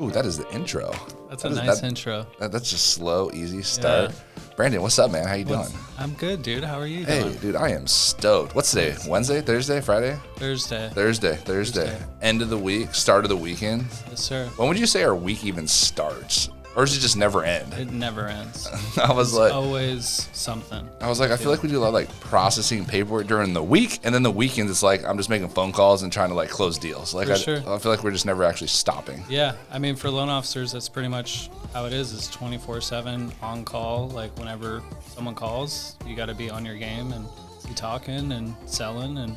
Ooh, that is the intro. That's a nice intro. That's just slow, easy start. Yeah. Brandon, what's up, man? How you doing? I'm good, dude. How are you doing? Hey, dude, I am stoked. What's today? Wednesday, Thursday, Friday? Thursday. End of the week, start of the weekend. Yes, sir. When would you say our week even starts? Or does it just never end? It never ends. It's always something. I feel like we do a lot of like processing paperwork during the week, and then the weekends it's like I'm just making phone calls and trying to like close deals. Like I feel like we're just never actually stopping. Yeah, I mean for loan officers that's pretty much how it is. It's 24/7 on call. Like whenever someone calls, you got to be on your game and be talking and selling, and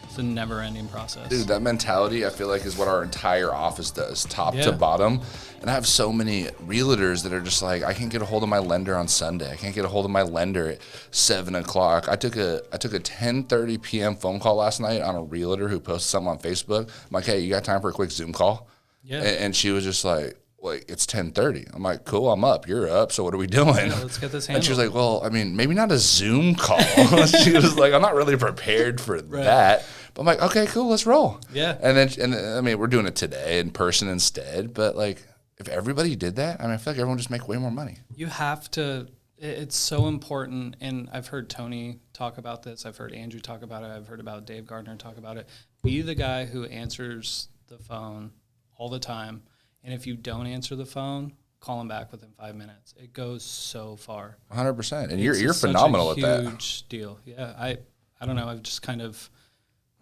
it's a never-ending process. Dude, that mentality I feel like is what our entire office does, top to bottom. And I have so many realtors that are just like, I can't get a hold of my lender on Sunday. I can't get a hold of my lender at 7 o'clock. I took a 10:30 p.m. phone call last night on a realtor who posted something on Facebook. I'm like, hey, you got time for a quick Zoom call? Yeah. And she was just like, it's 10:30. I'm like, cool, I'm up. You're up. So what are we doing? Yeah, let's get this handled. And she was like, well, I mean, maybe not a Zoom call. She was like, I'm not really prepared for that. But I'm like, okay, cool, let's roll. Yeah. And then I mean, we're doing it today in person instead. But like, if everybody did that, I mean, I feel like everyone would just make way more money. You have to. It's so important. And I've heard Tony talk about this. I've heard Andrew talk about it. I've heard about Dave Gardner talk about it. Be the guy who answers the phone all the time. And if you don't answer the phone, call him back within 5 minutes. It goes so far. 100%. And you're phenomenal at that. Huge deal. Yeah. I don't know. I've just kind of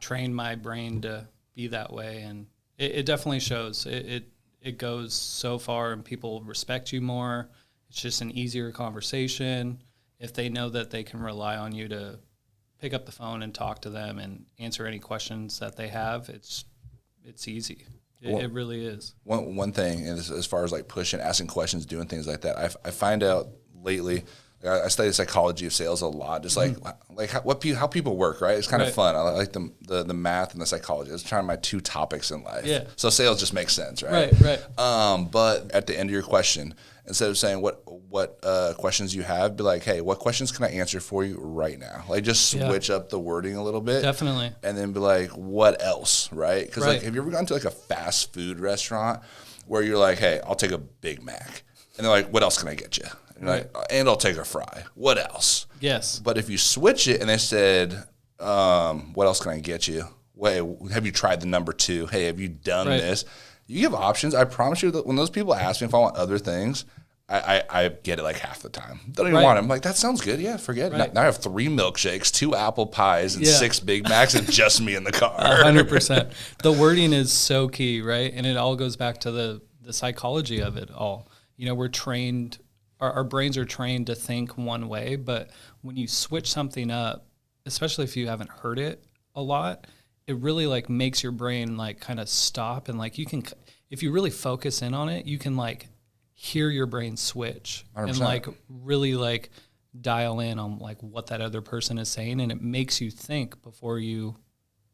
trained my brain to be that way. And it definitely shows. It goes so far and people respect you more. It's just an easier conversation. If they know that they can rely on you to pick up the phone and talk to them and answer any questions that they have, it's easy. It really is. One thing, and as far as like pushing, asking questions, doing things like that, I find out lately, I study the psychology of sales a lot, just like how people work, right? It's kind of fun. I like the math and the psychology. I was trying my two topics in life. Yeah. So sales just makes sense, right? Right. But at the end of your question, instead of saying what questions you have, be like, hey, what questions can I answer for you right now? Like just switch up the wording a little bit. Definitely. And then be like, what else, right? Because like, have you ever gone to like a fast food restaurant where you're like, hey, I'll take a Big Mac. And they're like, what else can I get you? And, like, and I'll take a fry. What else? Yes. But if you switch it and they said, what else can I get you? Wait, have you tried the number 2? Hey, have you done this? You give options. I promise you that when those people ask me if I want other things, I get it like half the time. Don't even want it. I'm like, that sounds good. Yeah, forget it. Now I have 3 milkshakes, 2 apple pies, and 6 Big Macs, and just me in the car. 100%. The wording is so key, right? And it all goes back to the psychology of it all. You know, we're trained, our brains are trained to think one way, but when you switch something up, especially if you haven't heard it a lot, it really like makes your brain like kind of stop, and like you can, if you really focus in on it, you can like hear your brain switch 100%. And like really like dial in on like what that other person is saying, and it makes you think before you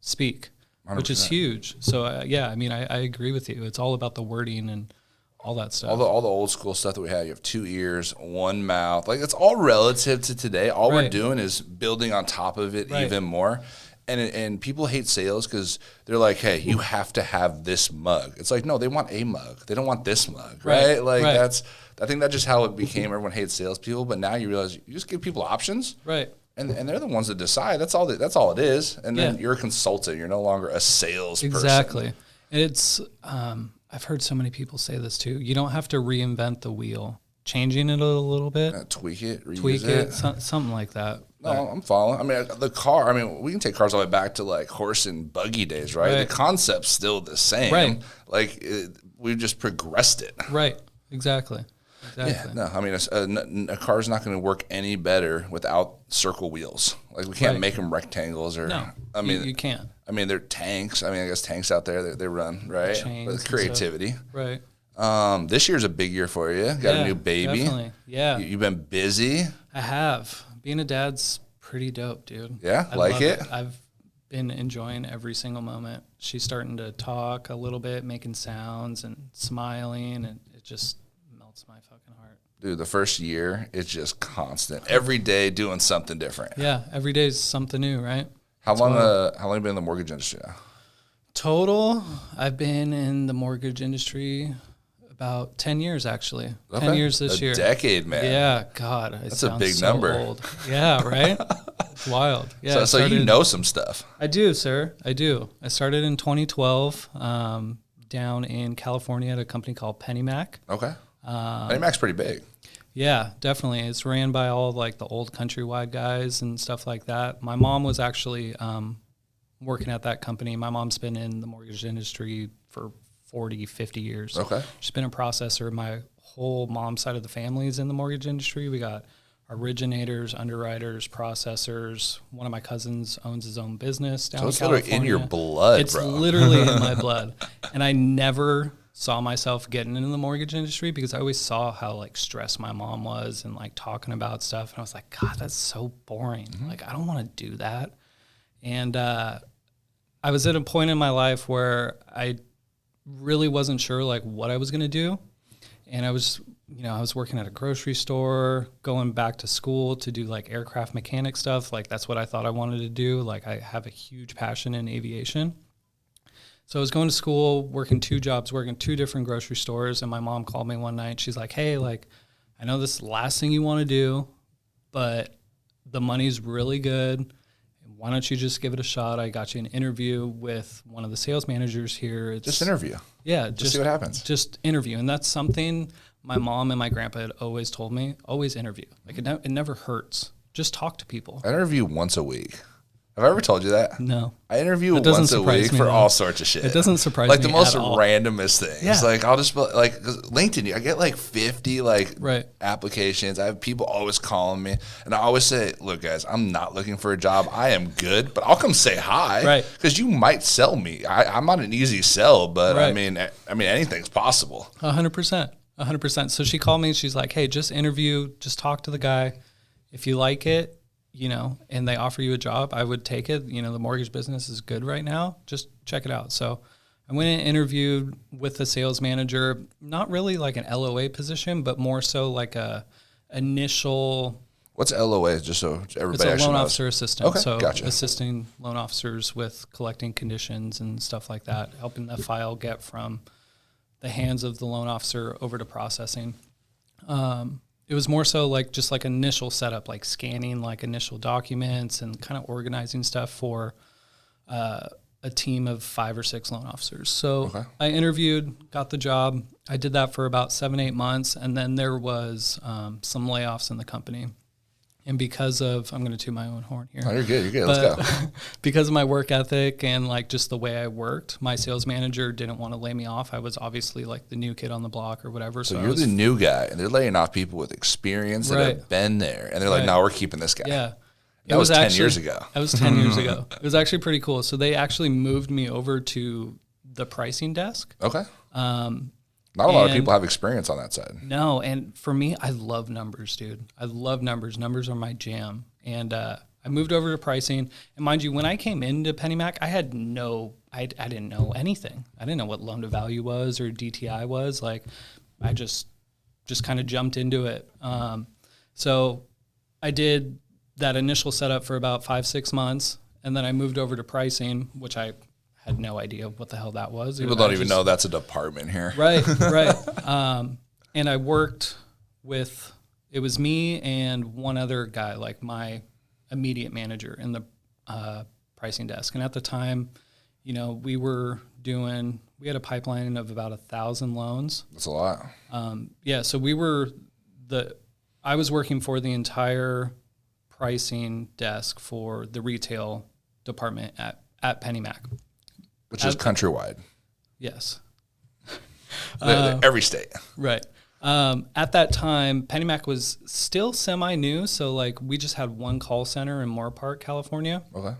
speak, 100%. Which is huge. So yeah, I mean, I agree with you. It's all about the wording and all that stuff. All the old school stuff that we had. You have 2 ears, 1 mouth. Like it's all relative to today. All we're doing is building on top of it even more. And people hate sales because they're like, hey, you have to have this mug. It's like, no, they want a mug. They don't want this mug, right? Like I think that's just how it became. Everyone hates salespeople, but now you realize you just give people options, right? And they're the ones that decide. That's all it is. And then you're a consultant. You're no longer a salesperson. Exactly. It's I've heard so many people say this too. You don't have to reinvent the wheel. Changing it a little bit. Tweak it, reuse it. Something like that. No, I'm following. I mean, the car, I mean, we can take cars all the way back to like horse and buggy days, right? The concept's still the same. Right. Like, we've just progressed it. Right. Exactly. Yeah, no, I mean, a car's not going to work any better without circle wheels. Like, we can't make them rectangles or. No, I mean, you can't. I mean, they're tanks. I mean, I guess tanks out there, they run, right? With creativity. Right. This year's a big year for you. Got a new baby. Definitely. Yeah. You've been busy. I have. Being a dad's pretty dope, dude. Yeah, I like it. I've been enjoying every single moment. She's starting to talk a little bit, making sounds and smiling, and it just melts my fucking heart. Dude, the first year, it's just constant. Every day doing something different. Yeah, every day is something new, right? How long have you been in the mortgage industry now? Total, I've been in the mortgage industry About 10 years, actually. Okay. 10 years this year. A decade, man. Yeah, God. That's a big number. Old. Yeah, right? It's wild. Yeah. So you know some stuff. I do, sir. I do. I started in 2012 down in California at a company called PennyMac. Okay. PennyMac's pretty big. Yeah, definitely. It's ran by all like the old Countrywide guys and stuff like that. My mom was actually working at that company. My mom's been in the mortgage industry for 40, 50 years. Okay. She's been a processor. My whole mom's side of the family is in the mortgage industry. We got originators, underwriters, processors. One of my cousins owns his own business down in California. So it's literally in your blood, bro. It's literally in my blood. And I never saw myself getting into the mortgage industry because I always saw how like stressed my mom was and like talking about stuff. And I was like, God, that's so boring. Mm-hmm. Like, I don't want to do that. And I was at a point in my life where I really wasn't sure like what I was going to do. And I was working at a grocery store, going back to school to do like aircraft mechanic stuff. Like that's what I thought I wanted to do. Like I have a huge passion in aviation. So I was going to school, working 2 jobs, working 2 different grocery stores. And my mom called me one night. She's like, hey, like, I know this is the last thing you want to do, but the money's really good. Why don't you just give it a shot? I got you an interview with one of the sales managers here. Just interview. Yeah. Just see what happens. Just interview. And that's something my mom and my grandpa had always told me, always interview. Like it never hurts. Just talk to people. I interview once a week. Have I ever told you that? No. I interview once a week for all sorts of shit. It doesn't surprise me like the most at all. randomest things. Yeah. Like I'll just like LinkedIn. I get like 50 like applications. I have people always calling me, and I always say, "Look, guys, I'm not looking for a job. I am good, but I'll come say hi, right? Because you might sell me. I'm not an easy sell, but I mean, anything's possible. 100%, 100%. So she called me. And she's like, "Hey, just interview. Just talk to the guy. If you like it." And they offer you a job, I would take it. The mortgage business is good right now. Just check it out. So I went and interviewed with the sales manager, not really like an LOA position, but more so like a initial. What's LOA? Just so everybody It's a loan knows. officer assistant. Okay, so gotcha. Assisting loan officers with collecting conditions and stuff like that, helping the file get from the hands of the loan officer over to processing. It was more so like just like initial setup, like scanning like initial documents and kind of organizing stuff for a team of 5 or 6 loan officers. So I interviewed, got the job. I did that for about 7-8 months. And then there was some layoffs in the company. And because of, I'm going to toot my own horn here. Oh, you're good. Let's go. Because of my work ethic and like just the way I worked, my sales manager didn't want to lay me off. I was obviously like the new kid on the block or whatever. So you're the new guy, and they're laying off people with experience that have been there. And they're like, no, we're keeping this guy. Yeah. That was 10 years ago. That was 10 years ago. It was actually pretty cool. So they actually moved me over to the pricing desk. Okay. Not a lot of people have experience on that side. No, and for me, I love numbers, dude. I love numbers. Numbers are my jam. And I moved over to pricing. And mind you, when I came into PennyMac, I didn't know anything. I didn't know what loan to value was or DTI was. Like, I just kind of jumped into it. So I did that initial setup for about 5-6 months, and then I moved over to pricing, which I had no idea what the hell that was. People don't even know that's a department here. Right. And I worked with, it was me and one other guy, like my immediate manager in the pricing desk. And at the time, we had a pipeline of about 1,000 loans. That's a lot. So I was working for the entire pricing desk for the retail department at PennyMac. Which is countrywide. Yes. Every state. Right. At that time, PennyMac was still semi-new, so like we just had one call center in Moorpark, California. Okay.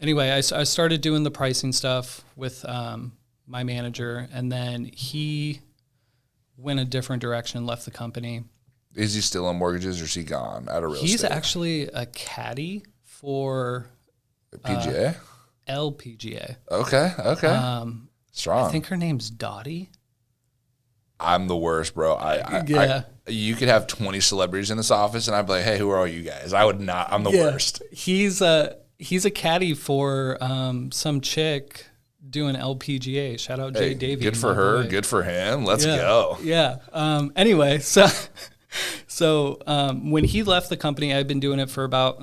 Anyway, I started doing the pricing stuff with my manager, and then he went a different direction, left the company. Is he still on mortgages, or is he gone out of real estate? He's actually a caddy for PGA? LPGA. Okay. Strong. I think her name's Dottie. I'm the worst, bro. You could have 20 celebrities in this office, and I'd be like, hey, who are all you guys? I would not. I'm the worst. He's a caddy for some chick doing LPGA. Shout out Jay Davey. Good for her. Good for him. Let's go. Yeah. Anyway, so when he left the company, I'd been doing it for about,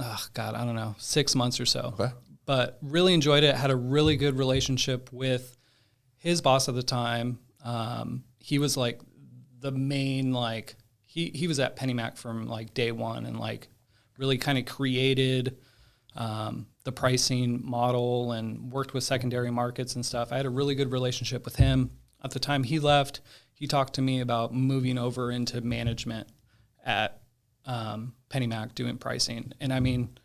6 months or so. Okay. But really enjoyed it. Had a really good relationship with his boss at the time. He was like the main, like, he was at PennyMac from like day one, and like really kind of created the pricing model and worked with secondary markets and stuff. I had a really good relationship with him. At the time he left, he talked to me about moving over into management at PennyMac doing pricing. And I mean,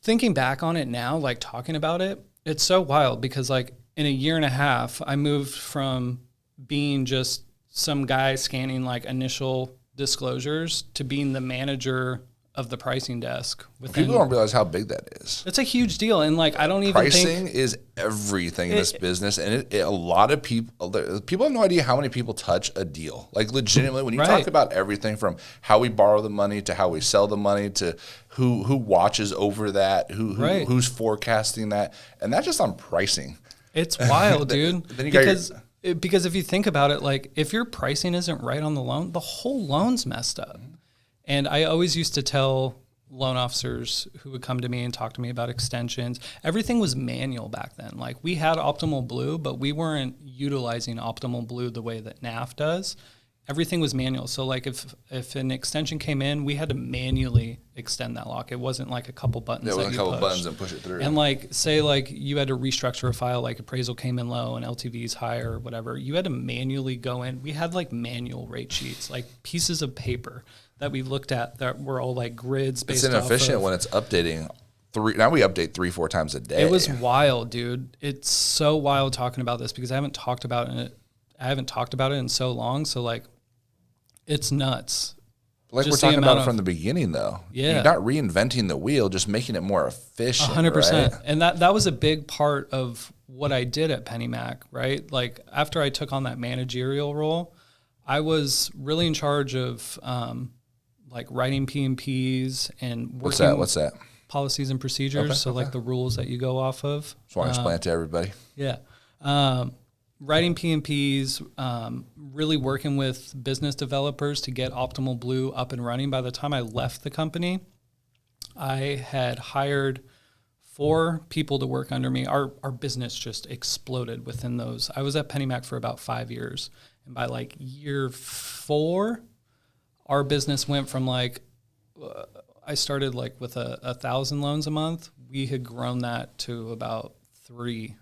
thinking back on it now, like talking about it, it's so wild because like in a year and a half, I moved from being just some guy scanning like initial disclosures to being the manager of the pricing desk. People don't realize how big that is. It's a huge deal. And like, I don't even pricing is everything in this business. And a lot of people have no idea how many people touch a deal. Like legitimately, when you talk about everything from how we borrow the money to how we sell the money to who watches over that, who's forecasting that. And that's just on pricing. It's wild, dude. Because if you think about it, like if your pricing isn't right on the loan, the whole loan's messed up. And I always used to tell loan officers who would come to me and talk to me about extensions, everything was manual back then. Like we had Optimal Blue, but we weren't utilizing Optimal Blue the way that NAF does. Everything was manual. So like if an extension came in, we had to manually extend that lock. It wasn't like a couple buttons. It wasn't a couple buttons and push it through. And like say like you had to restructure a file, like appraisal came in low and LTV's higher or whatever. You had to manually go in. We had like manual rate sheets, like pieces of paper that we looked at that were all like grids based off of. It's inefficient when it's updating. Now we update 3-4 times a day. It was wild, dude. It's so wild talking about this because I haven't talked about it in so long. So like, it's nuts. Like just we're talking about it from the beginning, though. Yeah. You're not reinventing the wheel, just making it more efficient. 100%. Right? And that was a big part of what I did at PennyMac, right? Like after I took on that managerial role, I was really in charge of like writing P&Ps and working. What's that? Policies and procedures. Okay, like the rules that you go off of. Just want to explain it to everybody. Yeah. Writing P&Ps, really working with business developers to get Optimal Blue up and running. By the time I left the company, I had hired 4 people to work under me. Our business just exploded within those. I was at PennyMac for about 5 years. And by like year 4, our business went from like, I started like with 1,000 loans a month. We had grown that to about 3.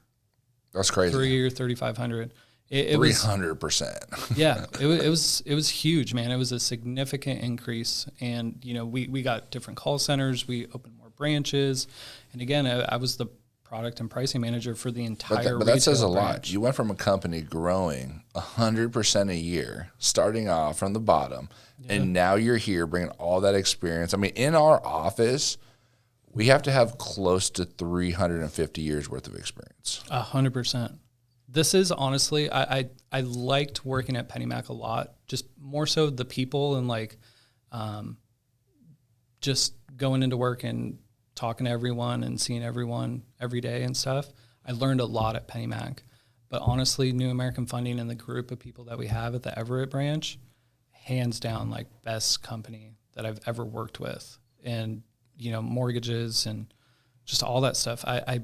That's crazy. 3 or 3,500. It 300%. Yeah, it was huge, man. It was a significant increase, and you know we got different call centers. We opened more branches, and again, I was the product and pricing manager for the entire. But that says a lot. You went from a company growing 100% a year, starting off from the bottom, and now you're here bringing all that experience. I mean, in our office, we have to have close to 350 years worth of experience. 100%. This is honestly, I liked working at PennyMac a lot, just more so the people and like just going into work and talking to everyone and seeing everyone every day and stuff. I learned a lot at PennyMac. But honestly, New American Funding and the group of people that we have at the Everett branch, hands down, like best company that I've ever worked with. And you know, mortgages and just all that stuff. I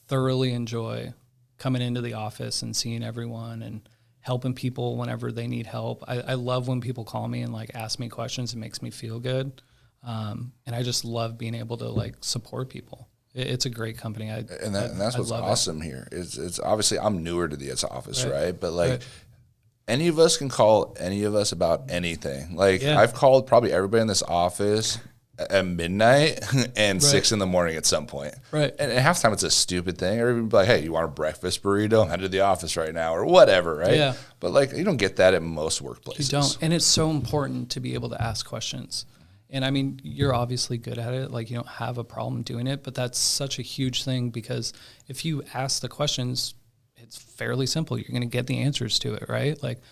thoroughly enjoy coming into the office and seeing everyone and helping people whenever they need help. I love when people call me and like ask me questions. It makes me feel good. And I just love being able to like support people. It's a great company. And that's what's awesome here. It's obviously I'm newer to the office, right? But like any of us can call any of us about anything. Like I've called probably everybody in this office at midnight and 6 in the morning at some point. Right. And at halftime, it's a stupid thing. Everybody be like, hey, you want a breakfast burrito? I'm headed to the office right now or whatever, right? Yeah. But like, you don't get that at most workplaces. You don't. And it's so important to be able to ask questions. And I mean, you're obviously good at it. Like you don't have a problem doing it, but that's such a huge thing because if you ask the questions, it's fairly simple. You're going to get the answers to it, right? Like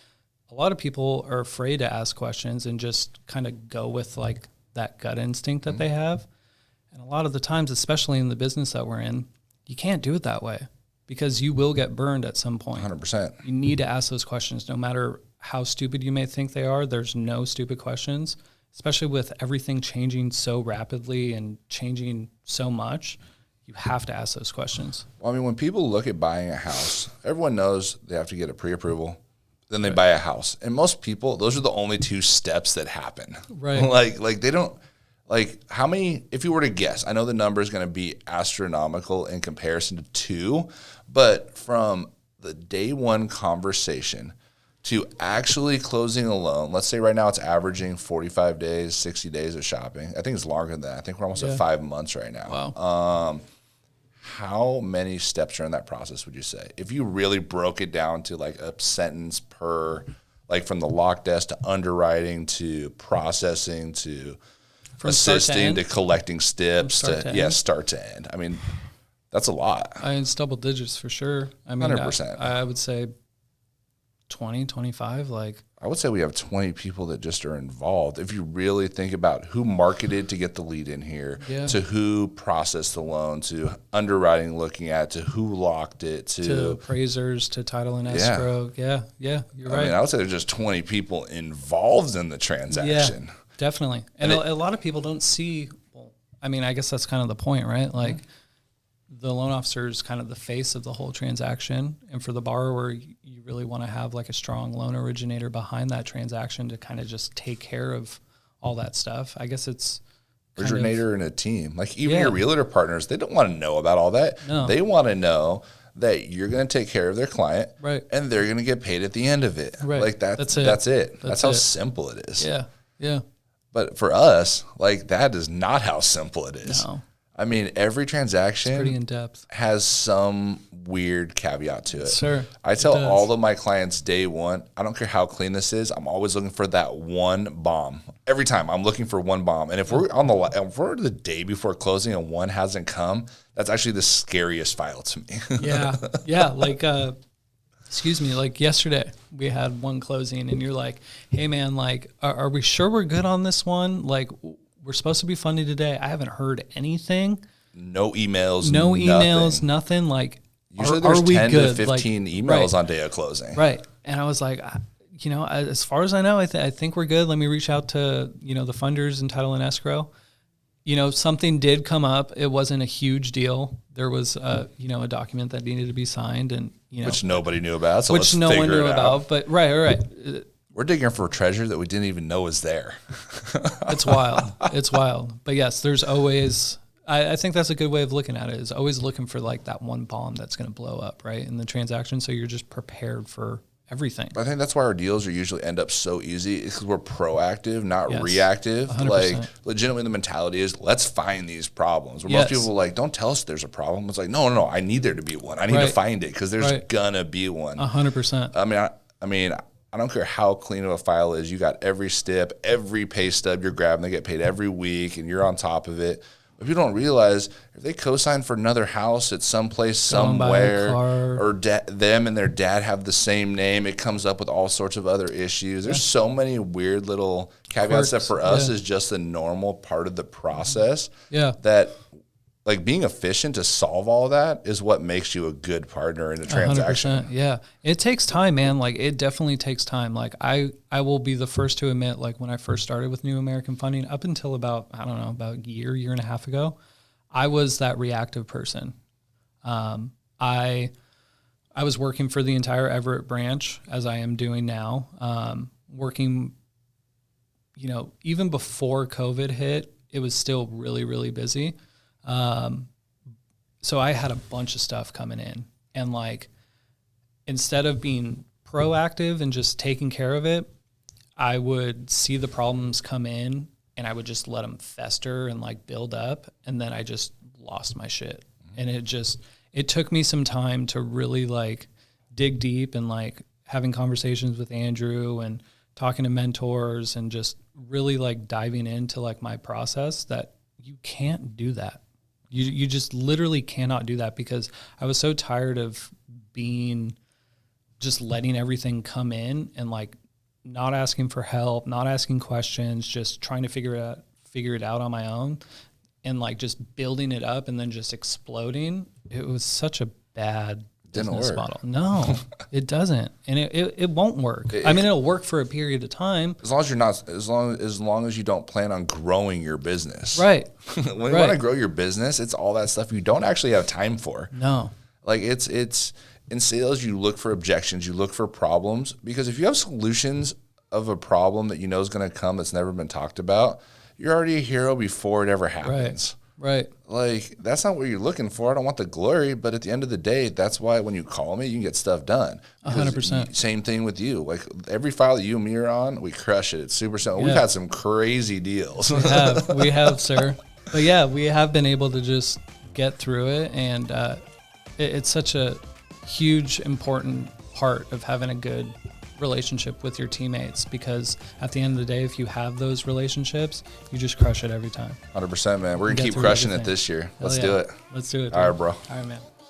a lot of people are afraid to ask questions and just kind of go with like that gut instinct that they have. And a lot of the times, especially in the business that we're in, you can't do it that way. because you will get burned at some point. 100%. You need to ask those questions no matter how stupid you may think they are. There's no stupid questions, especially with everything changing so rapidly and changing so much. You have to ask those questions. Well, I mean, when people look at buying a house, everyone knows they have to get a pre-approval. Then they buy a house. And most people, those are the only two steps that happen. Right. Like they don't, like how many, if you were to guess, I know the number is going to be astronomical in comparison to 2, but from the day one conversation to actually closing a loan, let's say right now it's averaging 45 days, 60 days of shopping. I think it's longer than that. I think we're almost at 5 months right now. Wow. How many steps are in that process, would you say? If you really broke it down to like a sentence per, like from the lock desk to underwriting to processing to From assisting to collecting steps start to end. I mean, that's a lot. It's double digits for sure. I mean, 100%. I would say 20, 25, like. I would say we have 20 people that just are involved. If you really think about who marketed to get the lead in here, to who processed the loan, to underwriting looking at, to who locked it, to appraisers, to title and escrow. Yeah, you're right. I mean, I would say there's just 20 people involved in the transaction. Yeah, definitely. And a lot of people don't see, well, I mean, I guess that's kind of the point, right? Like the loan officer is kind of the face of the whole transaction. And for the borrower, you really want to have like a strong loan originator behind that transaction to kind of just take care of all that stuff. I guess it's originator and a team. Like even your realtor partners, they don't want to know about all that. No. They want to know that you're going to take care of their client, right? And they're going to get paid at the end of it. Right. Like that's it. That's how simple it is. Yeah. But for us, like that is not how simple it is. No. I mean, every transaction pretty in depth has some weird caveat to it. Sure. I tell all of my clients day one, I don't care how clean this is, I'm always looking for that one bomb. Every time I'm looking for one bomb. And if we're if we're the day before closing and one hasn't come, that's actually the scariest file to me. Yeah. Like, excuse me, like yesterday we had one closing and you're like, hey man, like, are we sure we're good on this one? Like, we're supposed to be funding today. I haven't heard anything. No emails. Nothing. Like, usually there's 10 to 15 emails on day of closing. Right. And I was like, as far as I know, I think we're good. Let me reach out to, the funders and title and escrow. Something did come up. It wasn't a huge deal. There was, a document that needed to be signed and, which nobody knew about. So which no one knew about. But right. We're digging for a treasure that we didn't even know was there. It's wild. But yes, there's always, I think that's a good way of looking at it, is always looking for like that one bomb that's going to blow up, right, in the transaction. So you're just prepared for everything. I think that's why our deals are usually end up so easy, because we're proactive, not reactive. 100%. Like legitimately the mentality is, let's find these problems. Where most people are like, don't tell us there's a problem. It's like, no, I need there to be one. I need to find it because there's gonna be one. 100%. I mean, I don't care how clean of a file is. You got every step, every pay stub you're grabbing. They get paid every week, and you're on top of it. But you don't realize if they co-sign for another house at someplace somewhere, or them and their dad have the same name, it comes up with all sorts of other issues. There's so many weird little caveats that for us is just a normal part of the process. That like being efficient to solve all that is what makes you a good partner in a transaction. 100%. Yeah. It takes time, man. Like it definitely takes time. Like I will be the first to admit, like when I first started with New American Funding up until about a year and a half ago, I was that reactive person. I was working for the entire Everett branch as I am doing now, working, even before COVID hit, it was still really, really busy. So I had a bunch of stuff coming in, and like, instead of being proactive and just taking care of it, I would see the problems come in and I would just let them fester and like build up. And then I just lost my shit. And it took me some time to really like dig deep and like having conversations with Andrew and talking to mentors and just really like diving into like my process, that you can't do that. You just literally cannot do that, because I was so tired of just letting everything come in and like not asking for help, not asking questions, just trying to figure it out on my own, and like just building it up and then just exploding. It was such a bad business model. No, it doesn't, and it won't work. I mean, it'll work for a period of time as long as you're not as long as you don't plan on growing your business. Right. When you want to grow your business, it's all that stuff you don't actually have time for. No. Like it's in sales, you look for objections, you look for problems, because if you have solutions of a problem that you know is going to come that's never been talked about, you're already a hero before it ever happens. Right. Like, that's not what you're looking for. I don't want the glory, but at the end of the day, that's why when you call me, you can get stuff done. 100%. Same thing with you. Like, every file that you and me are on, we crush it. It's super simple. Yeah. We've had some crazy deals. We have, sir. But yeah, we have been able to just get through it, and it's such a huge, important part of having a good relationship with your teammates, because at the end of the day, if you have those relationships, you just crush it every time. 100%, man. We're going to keep crushing it this year. Let's do it. Let's do it. All right, bro. All right, man.